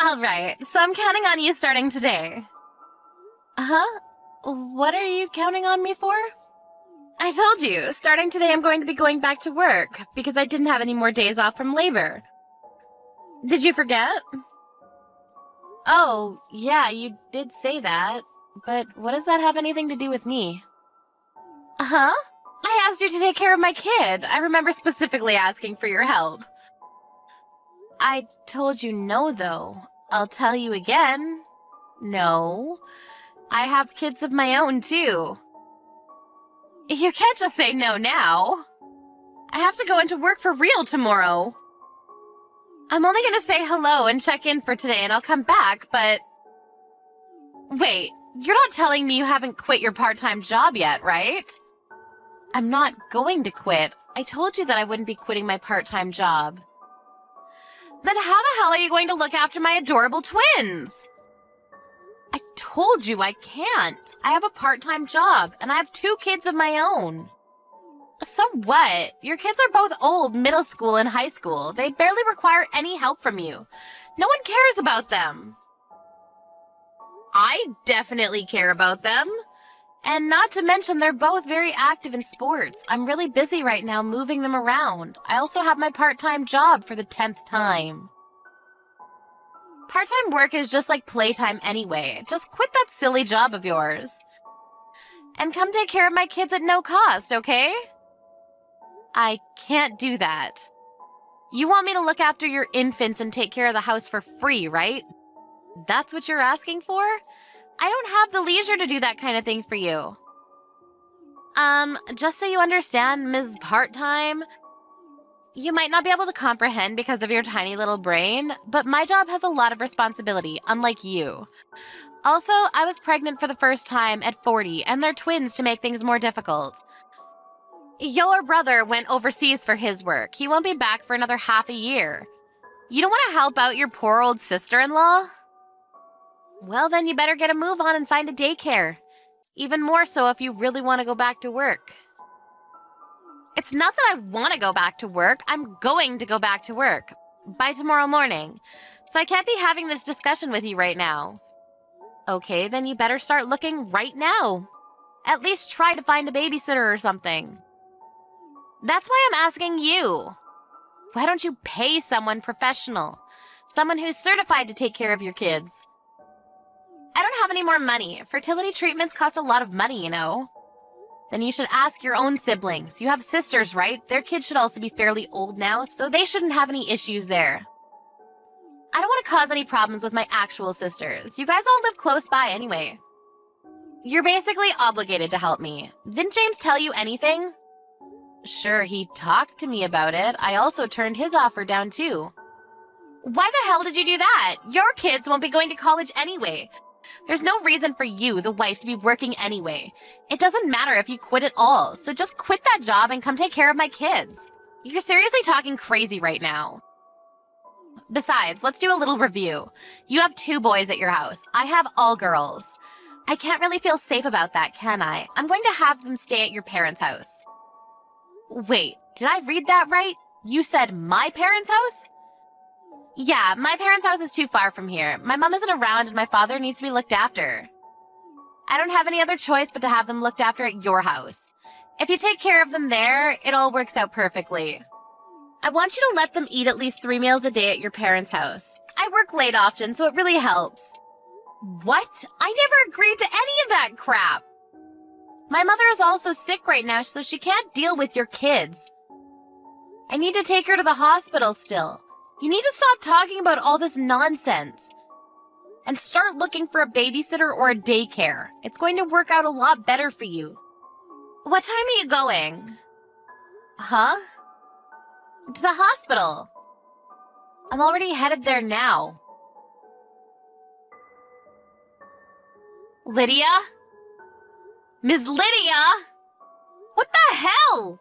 All right, so I'm counting on you starting today. Huh? What are you counting on me for? I told you, starting today I'm going to be going back to work because I didn't have any more days off from labor. Did you forget? Oh, yeah, you did say that. But what does that have anything to do with me? Huh? I asked you to take care of my kid. I remember specifically asking for your help. I told you no, though. I'll tell you again. No. I have kids of my own, too. You can't just say no now. I have to go into work for real tomorrow. I'm only gonna say hello and check in for today and I'll come back, but... Wait, you're not telling me you haven't quit your part-time job yet, right? I'm not going to quit. I told you that I wouldn't be quitting my part-time job. Then how the hell are you going to look after my adorable twins? I told you I can't. I have a part-time job, and I have 2 kids of my own. So what? Your kids are both old, middle school and high school. They barely require any help from you. No one cares about them. I definitely care about them. And not to mention, they're both very active in sports. I'm really busy right now moving them around. I also have my part-time job for the 10th time. Part-time work is just like playtime anyway. Just quit that silly job of yours. And come take care of my kids at no cost, okay? I can't do that. You want me to look after your infants and take care of the house for free, right? That's what you're asking for? I don't have the leisure to do that kind of thing for you. Just so you understand, Ms. Part-Time, you might not be able to comprehend because of your tiny little brain, but my job has a lot of responsibility, unlike you. Also, I was pregnant for the first time at 40, and they're twins to make things more difficult. Your brother went overseas for his work. He won't be back for another half a year. You don't want to help out your poor old sister-in-law? Well, then you better get a move on and find a daycare. Even more so if you really want to go back to work. It's not that I want to go back to work. I'm going to go back to work by tomorrow morning. So I can't be having this discussion with you right now. Okay, then you better start looking right now. At least try to find a babysitter or something. That's why I'm asking you. Why don't you pay someone professional? Someone who's certified to take care of your kids. I don't have any more money. Fertility treatments cost a lot of money, you know. Then you should ask your own siblings. You have sisters, right? Their kids should also be fairly old now, so they shouldn't have any issues there. I don't want to cause any problems with my actual sisters. You guys all live close by anyway. You're basically obligated to help me. Didn't James tell you anything? Sure, he talked to me about it. I also turned his offer down too. Why the hell did you do that? Your kids won't be going to college anyway. There's no reason for you, the wife, to be working anyway. It doesn't matter if you quit at all, so just quit that job and come take care of my kids. You're seriously talking crazy right now. Besides, let's do a little review. You have 2 boys at your house. I have all girls. I can't really feel safe about that, can I? I'm going to have them stay at your parents' house. Wait, did I read that right? You said my parents' house? Yeah, my parents' house is too far from here. My mom isn't around and my father needs to be looked after. I don't have any other choice but to have them looked after at your house. If you take care of them there, it all works out perfectly. I want you to let them eat at least 3 meals a day at your parents' house. I work late often, so it really helps. What? I never agreed to any of that crap. My mother is also sick right now, so she can't deal with your kids. I need to take her to the hospital still. You need to stop talking about all this nonsense. And start looking for a babysitter or a daycare. It's going to work out a lot better for you. What time are you going? Huh? To the hospital. I'm already headed there now. Lydia? Ms. Lydia? What the hell?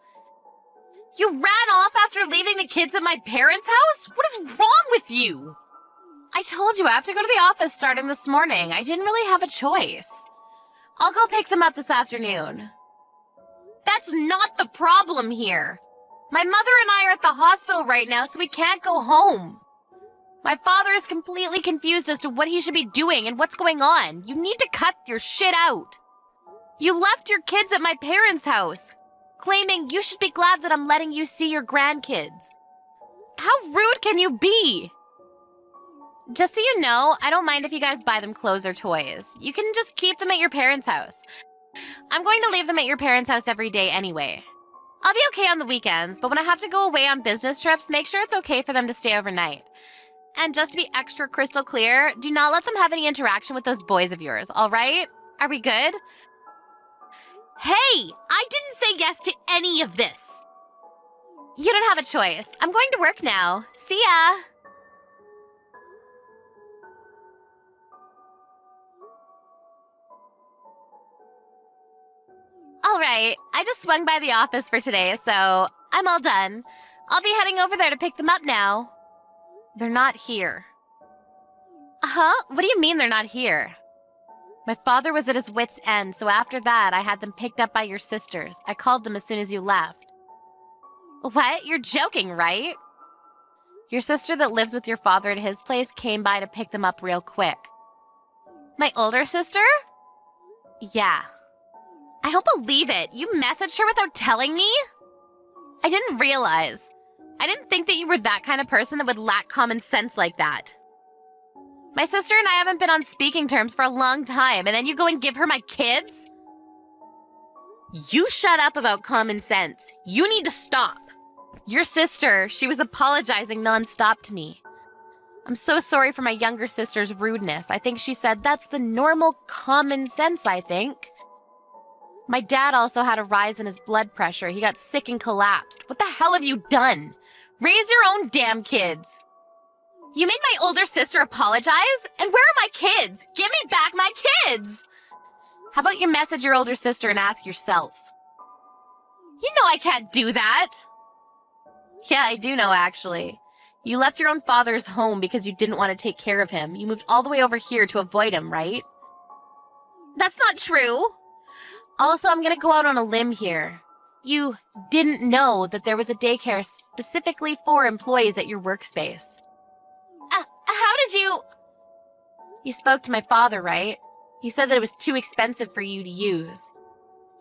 You ran off after leaving the kids at my parents' house? What is wrong with you? I told you I have to go to the office starting this morning. I didn't really have a choice. I'll go pick them up this afternoon. That's not the problem here. My mother and I are at the hospital right now, so we can't go home. My father is completely confused as to what he should be doing and what's going on. You need to cut your shit out. You left your kids at my parents' house, claiming you should be glad that I'm letting you see your grandkids. How rude can you be? Just so you know, I don't mind if you guys buy them clothes or toys. You can just keep them at your parents' house. I'm going to leave them at your parents' house every day anyway. I'll be okay on the weekends, but when I have to go away on business trips, make sure it's okay for them to stay overnight. And just to be extra crystal clear, do not let them have any interaction with those boys of yours, all right? Are we good? Hey, I didn't say yes to any of this. You don't have a choice. I'm going to work now. See ya. All right, I just swung by the office for today, so I'm all done. I'll be heading over there to pick them up now. They're not here. Huh? What do you mean they're not here? My father was at his wit's end, so after that, I had them picked up by your sisters. I called them as soon as you left. What? You're joking, right? Your sister that lives with your father at his place came by to pick them up real quick. My older sister? Yeah. I don't believe it. You messaged her without telling me? I didn't realize. I didn't think that you were that kind of person that would lack common sense like that. My sister and I haven't been on speaking terms for a long time, and then you go and give her my kids? You shut up about common sense. You need to stop. Your sister, she was apologizing nonstop to me. I'm so sorry for my younger sister's rudeness. I think she said that's the normal common sense, I think. My dad also had a rise in his blood pressure. He got sick and collapsed. What the hell have you done? Raise your own damn kids. You made my older sister apologize? And where are my kids? Give me back my kids! How about you message your older sister and ask yourself? You know I can't do that. Yeah, I do know, actually. You left your own father's home because you didn't want to take care of him. You moved all the way over here to avoid him, right? That's not true. Also, I'm gonna go out on a limb here. You didn't know that there was a daycare specifically for employees at your workspace. How did you... You spoke to my father, right? He said that it was too expensive for you to use.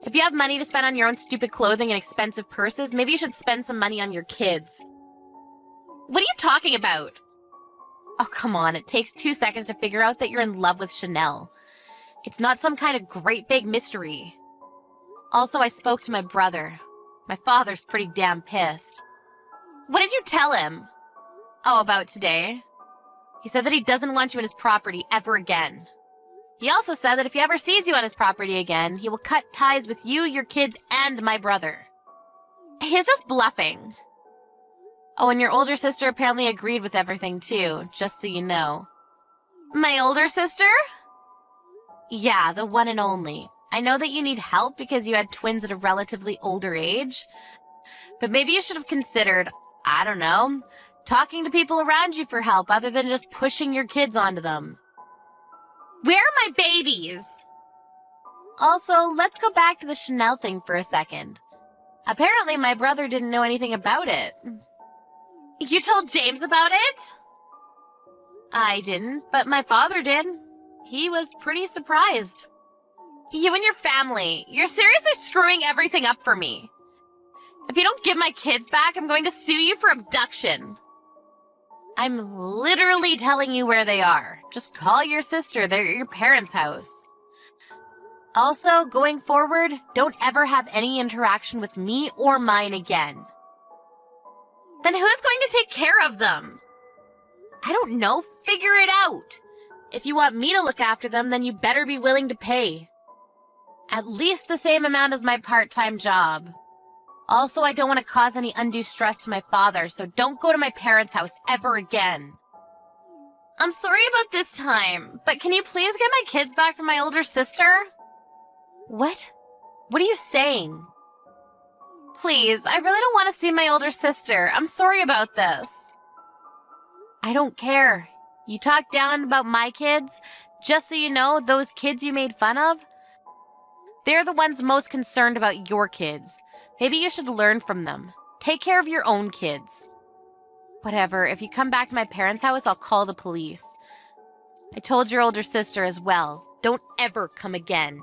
If you have money to spend on your own stupid clothing and expensive purses, maybe you should spend some money on your kids. What are you talking about? Oh, come on, it takes 2 seconds to figure out that you're in love with Chanel. It's not some kind of great big mystery. Also, I spoke to my brother. My father's pretty damn pissed. What did you tell him? Oh, about today? He said that he doesn't want you in his property ever again. He also said that if he ever sees you on his property again, he will cut ties with you, your kids, and my brother. He's just bluffing. Oh, and your older sister apparently agreed with everything too, just so you know. My older sister? Yeah, the one and only. I know that you need help because you had twins at a relatively older age, but maybe you should have considered, I don't know, talking to people around you for help other than just pushing your kids onto them. Where are my babies? Also, let's go back to the Chanel thing for a second. Apparently, my brother didn't know anything about it. You told James about it? I didn't, but my father did. He was pretty surprised. You and your family, you're seriously screwing everything up for me. If you don't give my kids back, I'm going to sue you for abduction. I'm literally telling you where they are. Just call your sister. They're at your parents' house. Also, going forward, don't ever have any interaction with me or mine again. Then who's going to take care of them? I don't know. Figure it out. If you want me to look after them, then you better be willing to pay. At least the same amount as my part-time job. Also, I don't want to cause any undue stress to my father, so don't go to my parents' house ever again. I'm sorry about this time, but can you please get my kids back from my older sister? What? What are you saying? Please, I really don't want to see my older sister. I'm sorry about this. I don't care. You talk down about my kids, just so you know, those kids you made fun of, they're the ones most concerned about your kids. Maybe you should learn from them. Take care of your own kids. Whatever, if you come back to my parents' house, I'll call the police. I told your older sister as well. Don't ever come again.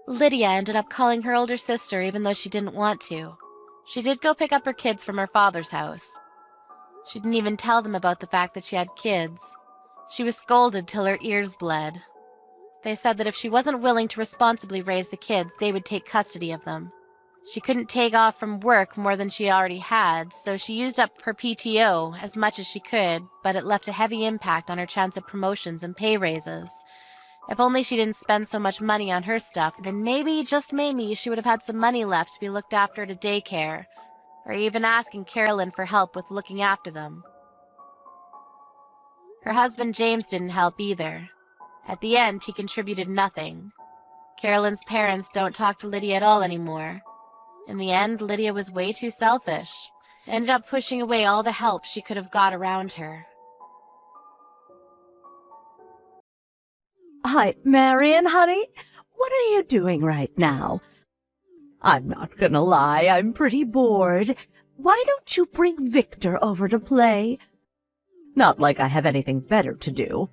Lydia ended up calling her older sister even though she didn't want to. She did go pick up her kids from her father's house. She didn't even tell them about the fact that she had kids. She was scolded till her ears bled. They said that if she wasn't willing to responsibly raise the kids, they would take custody of them. She couldn't take off from work more than she already had, so she used up her PTO as much as she could, but it left a heavy impact on her chance of promotions and pay raises. If only she didn't spend so much money on her stuff, then maybe, just maybe, she would have had some money left to be looked after at a daycare, or even asking Carolyn for help with looking after them. Her husband James didn't help either. At the end, he contributed nothing. Carolyn's parents don't talk to Lydia at all anymore. In the end, Lydia was way too selfish. Ended up pushing away all the help she could have got around her. Hi, Marion, honey. What are you doing right now? I'm not gonna lie, I'm pretty bored. Why don't you bring Victor over to play? Not like I have anything better to do.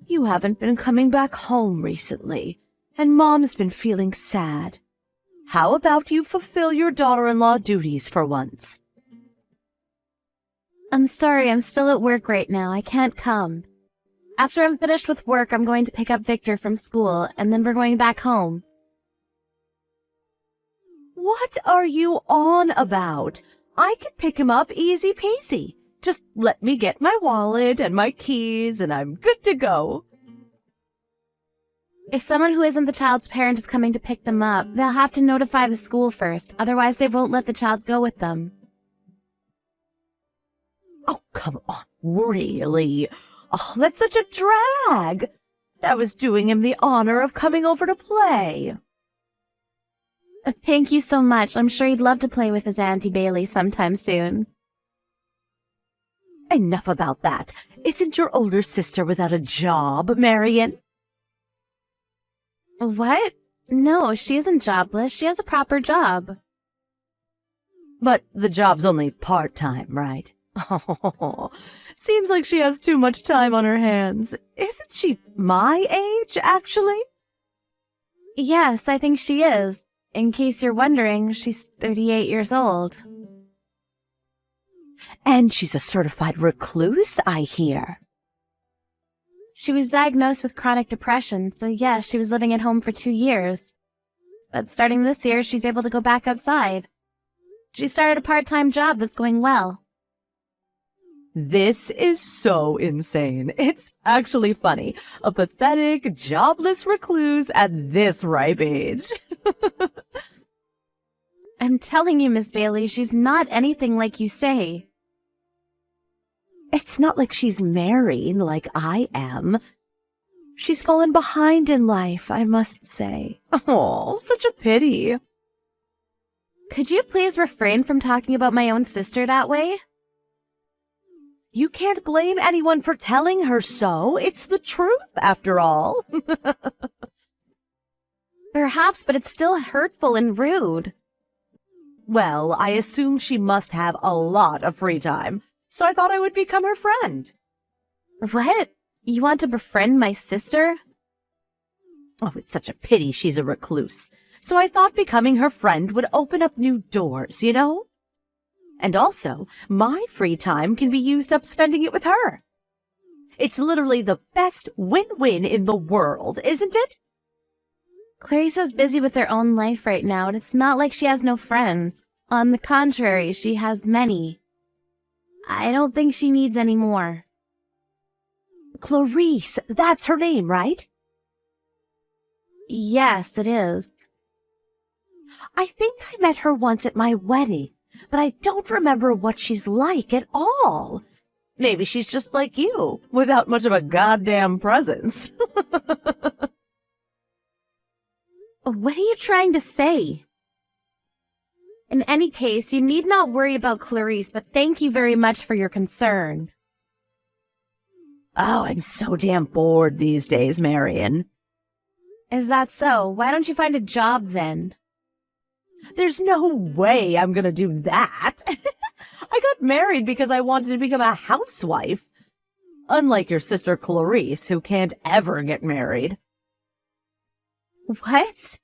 You haven't been coming back home recently, and Mom's been feeling sad. How about you fulfill your daughter-in-law duties for once? I'm sorry, I'm still at work right now. I can't come. After I'm finished with work, I'm going to pick up Victor from school, and then we're going back home. What are you on about? I can pick him up easy peasy. Just let me get my wallet and my keys, and I'm good to go. If someone who isn't the child's parent is coming to pick them up, they'll have to notify the school first, otherwise they won't let the child go with them. Oh, come on, really? Oh, that's such a drag. I was doing him the honor of coming over to play. Thank you so much. I'm sure he'd love to play with his Auntie Bailey sometime soon. Enough about that. Isn't your older sister without a job, Marion? What? No, she isn't jobless. She has a proper job. But the job's only part-time, right? Oh, seems like she has too much time on her hands. Isn't she my age, actually? Yes, I think she is. In case you're wondering, she's 38 years old. And she's a certified recluse, I hear. She was diagnosed with chronic depression, so yes, she was living at home for 2 years. But starting this year, she's able to go back outside. She started a part-time job that's going well. This is so insane. It's actually funny. A pathetic, jobless recluse at this ripe age. I'm telling you, Miss Bailey, she's not anything like you say. It's not like she's married like I am. She's fallen behind in life, I must say. Oh, such a pity. Could you please refrain from talking about my own sister that way? You can't blame anyone for telling her so. It's the truth, after all. Perhaps, but it's still hurtful and rude. Well, I assume she must have a lot of free time, so I thought I would become her friend. What? You want to befriend my sister? Oh, it's such a pity she's a recluse. So I thought becoming her friend would open up new doors, you know? And also, my free time can be used up spending it with her. It's literally the best win-win in the world, isn't it? Clarissa's busy with her own life right now, and it's not like she has no friends. On the contrary, she has many. I don't think she needs any more. Clarice, that's her name, right? Yes, it is. I think I met her once at my wedding, but I don't remember what she's like at all. Maybe she's just like you, without much of a goddamn presence. What are you trying to say? In any case, you need not worry about Clarice, but thank you very much for your concern. Oh, I'm so damn bored these days, Marion. Is that so? Why don't you find a job then? There's no way I'm gonna do that. I got married because I wanted to become a housewife. Unlike your sister Clarice, who can't ever get married. What?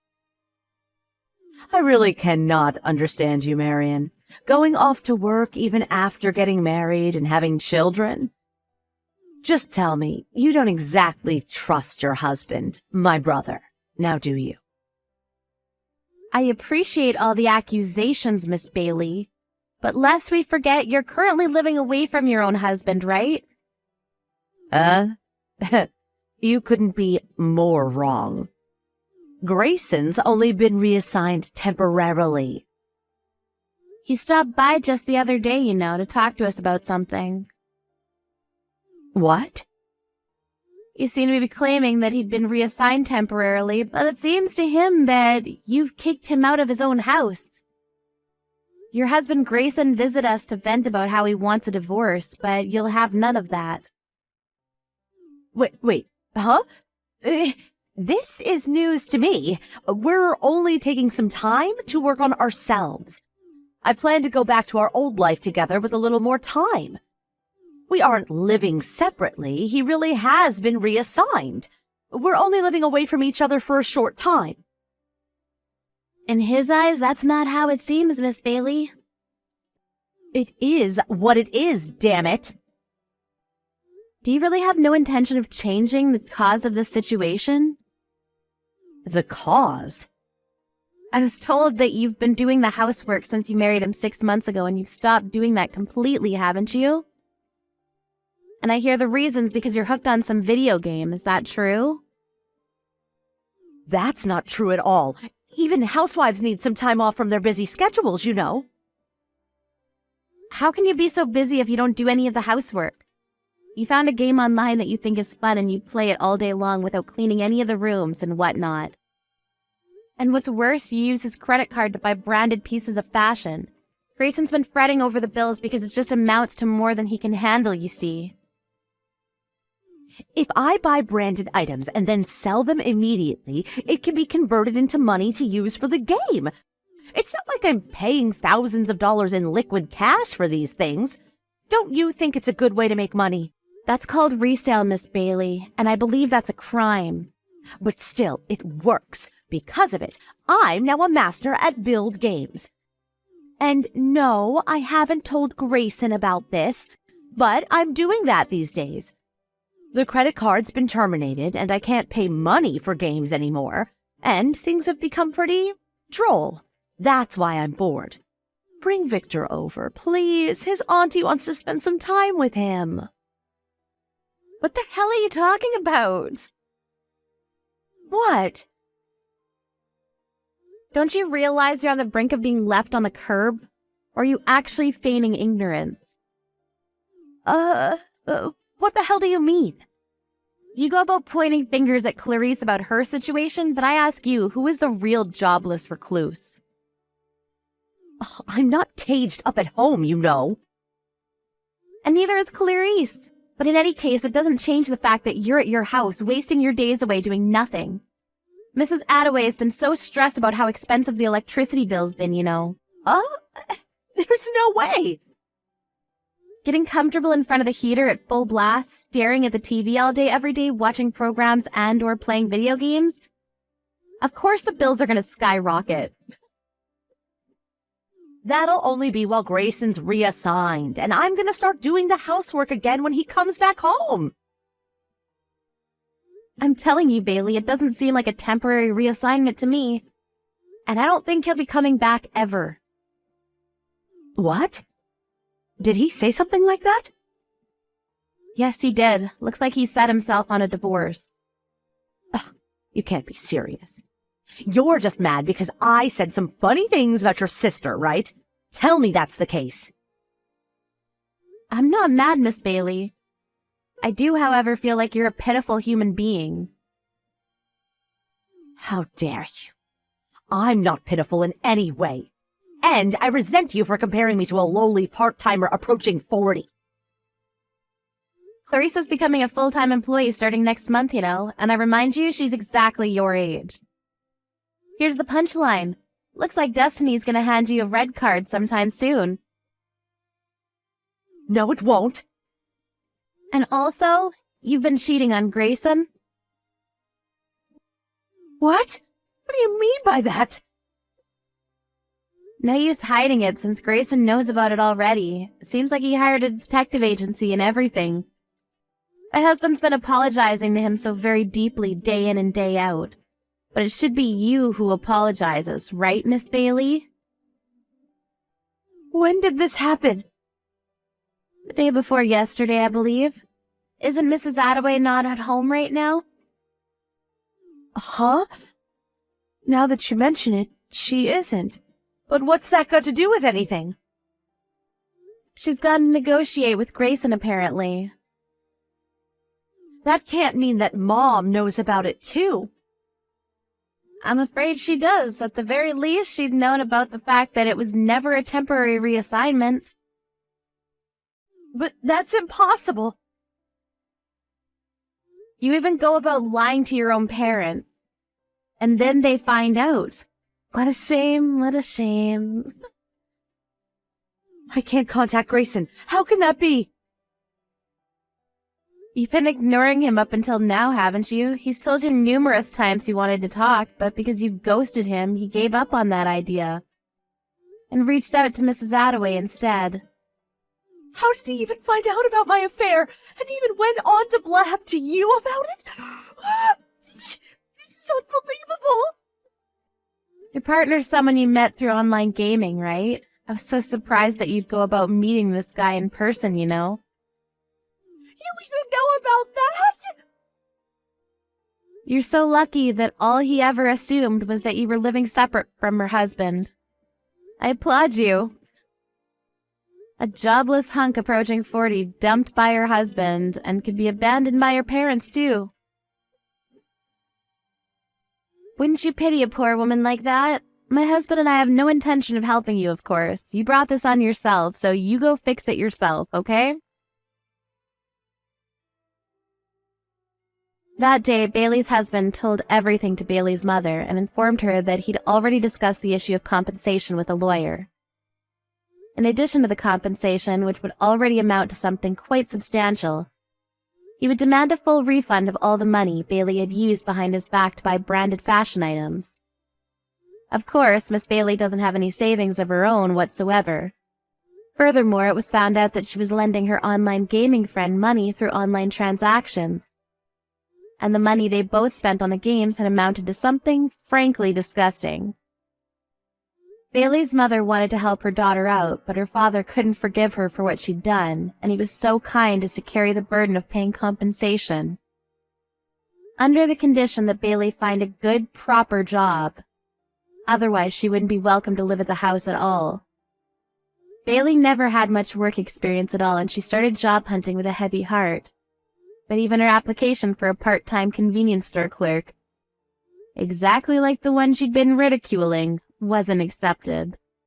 I really cannot understand you, Marion. Going off to work even after getting married and having children. Just tell me, you don't exactly trust your husband, my brother. Now do you? I appreciate all the accusations, Miss Bailey. But lest we forget, you're currently living away from your own husband, right? You couldn't be more wrong. Grayson's only been reassigned temporarily. He stopped by just the other day, to talk to us about something. What? You seem to be claiming that he'd been reassigned temporarily, but it seems to him that you've kicked him out of his own house. Your husband Grayson visited us to vent about how he wants a divorce, but you'll have none of that. Wait, huh? This is news to me. We're only taking some time to work on ourselves. I plan to go back to our old life together with a little more time. We aren't living separately. He really has been reassigned. We're only living away from each other for a short time. In his eyes, that's not how it seems, Miss Bailey. It is what it is, damn it. Do you really have no intention of changing the cause of this situation? The cause? I was told that you've been doing the housework since you married him 6 months ago, and you've stopped doing that completely, haven't you? And I hear the reason's because you're hooked on some video game. Is that true? That's not true at all. Even housewives need some time off from their busy schedules, you know. How can you be so busy if you don't do any of the housework? You found a game online that you think is fun and you play it all day long without cleaning any of the rooms and whatnot. And what's worse, you use his credit card to buy branded pieces of fashion. Grayson's been fretting over the bills because it just amounts to more than he can handle, you see. If I buy branded items and then sell them immediately, it can be converted into money to use for the game. It's not like I'm paying thousands of dollars in liquid cash for these things. Don't you think it's a good way to make money? That's called resale, Miss Bailey, and I believe that's a crime. But still, it works. Because of it, I'm now a master at build games. And no, I haven't told Grayson about this, but I'm doing that these days. The credit card's been terminated, and I can't pay money for games anymore, and things have become pretty droll. That's why I'm bored. Bring Victor over, please. His auntie wants to spend some time with him. What the hell are you talking about? What? Don't you realize you're on the brink of being left on the curb? Or are you actually feigning ignorance? What the hell do you mean? You go about pointing fingers at Clarice about her situation, but I ask you, who is the real jobless recluse? Ugh, I'm not caged up at home, you know. And neither is Clarice. But in any case, it doesn't change the fact that you're at your house, wasting your days away doing nothing. Mrs. Attaway has been so stressed about how expensive the electricity bill's been, you know. There's no way. Getting comfortable in front of the heater at full blast, staring at the TV all day every day, watching programs and or playing video games. Of course the bills are going to skyrocket. That'll only be while Grayson's reassigned, and I'm gonna start doing the housework again when he comes back home. I'm telling you, Bailey, it doesn't seem like a temporary reassignment to me. And I don't think he'll be coming back ever. What? Did he say something like that? Yes, he did. Looks like he set himself on a divorce. Ugh, you can't be serious. You're just mad because I said some funny things about your sister, right? Tell me that's the case. I'm not mad, Miss Bailey. I do, however, feel like you're a pitiful human being. How dare you? I'm not pitiful in any way. And I resent you for comparing me to a lowly part-timer approaching 40. Clarissa's becoming a full-time employee starting next month, you know, and I remind you she's exactly your age. Here's the punchline. Looks like Destiny's gonna hand you a red card sometime soon. No, it won't. And also, you've been cheating on Grayson. What? What do you mean by that? No use hiding it since Grayson knows about it already. Seems like he hired a detective agency and everything. My husband's been apologizing to him so very deeply day in and day out. But it should be you who apologizes, right, Miss Bailey? When did this happen? The day before yesterday, I believe. Isn't Mrs. Attaway not at home right now? Huh? Now that you mention it, she isn't. But what's that got to do with anything? She's gone to negotiate with Grayson, apparently. That can't mean that Mom knows about it, too. I'm afraid she does. At the very least, she'd known about the fact that it was never a temporary reassignment. But that's impossible. You even go about lying to your own parents. And then they find out. What a shame, what a shame. I can't contact Grayson. How can that be? You've been ignoring him up until now, haven't you? He's told you numerous times he wanted to talk, but because you ghosted him, he gave up on that idea. And reached out to Mrs. Attaway instead. How did he even find out about my affair? And even went on to blab to you about it? This is unbelievable. Your partner's someone you met through online gaming, right? I was so surprised that you'd go about meeting this guy in person, you know? You even know about that? You're so lucky that all he ever assumed was that you were living separate from her husband. I applaud you. A jobless hunk approaching 40, dumped by her husband, and could be abandoned by her parents, too. Wouldn't you pity a poor woman like that? My husband and I have no intention of helping you, of course. You brought this on yourself, so you go fix it yourself, okay? That day, Bailey's husband told everything to Bailey's mother and informed her that he'd already discussed the issue of compensation with a lawyer. In addition to the compensation, which would already amount to something quite substantial, he would demand a full refund of all the money Bailey had used behind his back to buy branded fashion items. Of course, Miss Bailey doesn't have any savings of her own whatsoever. Furthermore, it was found out that she was lending her online gaming friend money through online transactions. And the money they both spent on the games had amounted to something frankly disgusting. Bailey's mother wanted to help her daughter out, but her father couldn't forgive her for what she'd done, and he was so kind as to carry the burden of paying compensation. Under the condition that Bailey find a good, proper job. Otherwise, she wouldn't be welcome to live at the house at all. Bailey never had much work experience at all, and she started job hunting with a heavy heart. But even her application for a part-time convenience store clerk, exactly like the one she'd been ridiculing, wasn't accepted.